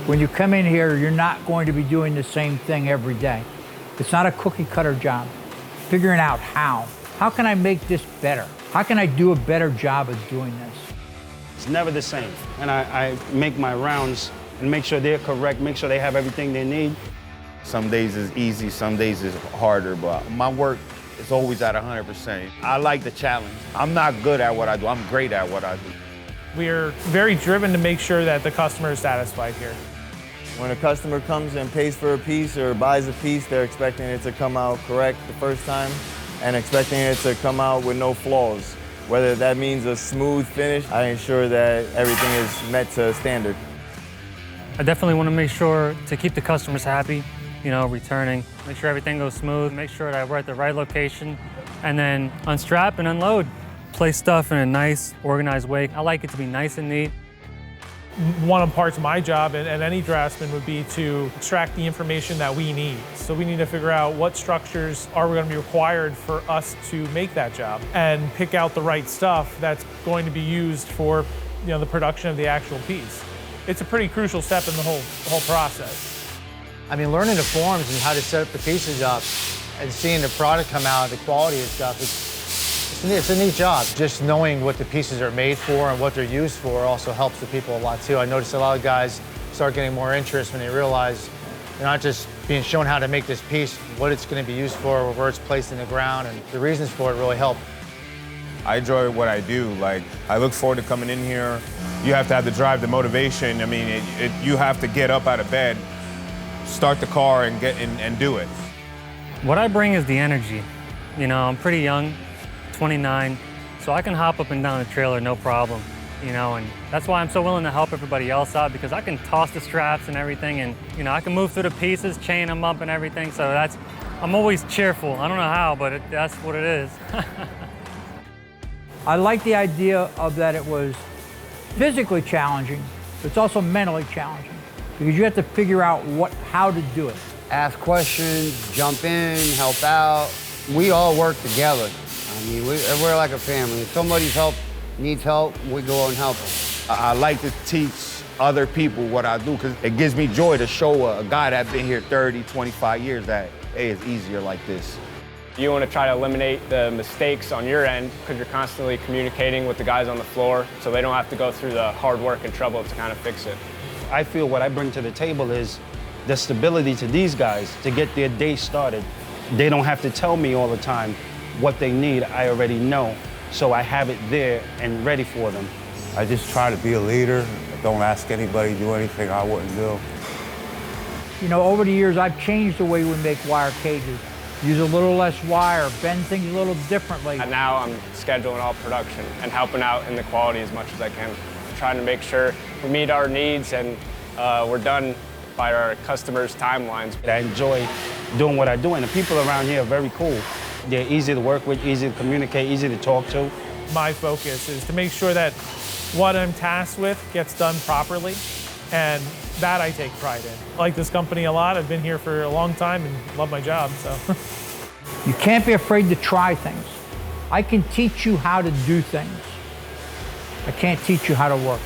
When you come in here, you're not going to be doing the same thing every day. It's not a cookie cutter job. Figuring out how. How can I make this better? How can I do a better job of doing this? It's never the same. And I make my rounds and make sure they're correct, make sure they have everything they need. Some days is easy, some days is harder, but my work is always at 100%. I like the challenge. I'm not good at what I do, I'm great at what I do. We are very driven to make sure that the customer is satisfied here. When a customer comes and pays for a piece or buys a piece, they're expecting it to come out correct the first time and expecting it to come out with no flaws. Whether that means a smooth finish, I ensure that everything is met to standard. I definitely want to make sure to keep the customers happy, returning. Make sure everything goes smooth, make sure that we're at the right location, and then unstrap and unload. Place stuff in a nice, organized way. I like it to be nice and neat. One of the parts of my job and any draftsman would be to extract the information that we need. So we need to figure out what structures are going to be required for us to make that job and pick out the right stuff that's going to be used for the production of the actual piece. It's a pretty crucial step in the whole process. I mean, learning the forms and how to set up the pieces up and seeing the product come out, the quality and stuff, it's a neat job. Just knowing what the pieces are made for and what they're used for also helps the people a lot too. I noticed a lot of guys start getting more interest when they realize they're not just being shown how to make this piece, what it's going to be used for, where it's placed in the ground, and the reasons for it really help. I enjoy what I do. I look forward to coming in here. You have to have the drive, the motivation. I mean, you have to get up out of bed, start the car, and do it. What I bring is the energy. I'm pretty young. 29, so I can hop up and down a trailer no problem, and that's why I'm so willing to help everybody else out, because I can toss the straps and everything, and I can move through the pieces, chain them up and everything, so I'm always cheerful. I don't know how, but that's what it is. I like the idea of that it was physically challenging, but it's also mentally challenging, because you have to figure out how to do it. Ask questions, jump in, help out. We all work together. I mean, we're like a family. If somebody needs help, we go and help them. I like to teach other people what I do because it gives me joy to show a guy that's been here 30, 25 years that, hey, it's easier like this. You want to try to eliminate the mistakes on your end because you're constantly communicating with the guys on the floor so they don't have to go through the hard work and trouble to kind of fix it. I feel what I bring to the table is the stability to these guys to get their day started. They don't have to tell me all the time what they need. I already know, so I have it there and ready for them. I just try to be a leader. Don't ask anybody to do anything I wouldn't do. Over the years, I've changed the way we make wire cages. Use a little less wire, bend things a little differently. And now I'm scheduling all production and helping out in the quality as much as I can. Trying to make sure we meet our needs and we're done by our customers' timelines. I enjoy doing what I do, and the people around here are very cool. They're easy to work with, easy to communicate, easy to talk to. My focus is to make sure that what I'm tasked with gets done properly, and that I take pride in. I like this company a lot. I've been here for a long time and love my job, so. You can't be afraid to try things. I can teach you how to do things. I can't teach you how to work.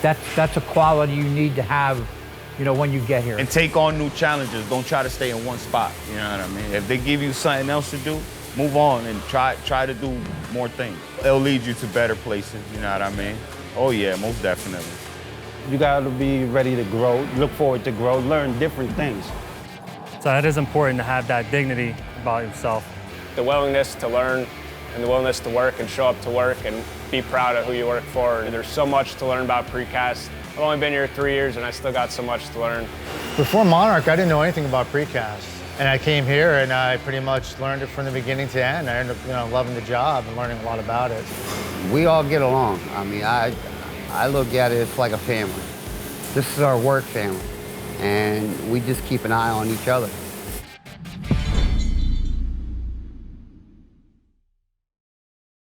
That's a quality you need to have when you get here. And take on new challenges. Don't try to stay in one spot, you know what I mean? If they give you something else to do, move on and try to do more things. It'll lead you to better places, you know what I mean? Oh yeah, most definitely. You gotta be ready to grow, look forward to grow, learn different things. So it is important to have that dignity about yourself. The willingness to learn and the willingness to work and show up to work and be proud of who you work for. There's so much to learn about Precast. I've only been here 3 years and I still got so much to learn. Before Monarch, I didn't know anything about Precast. And I came here and I pretty much learned it from the beginning to end. I ended up loving the job and learning a lot about it. We all get along. I mean, I look at it as like a family. This is our work family, and we just keep an eye on each other.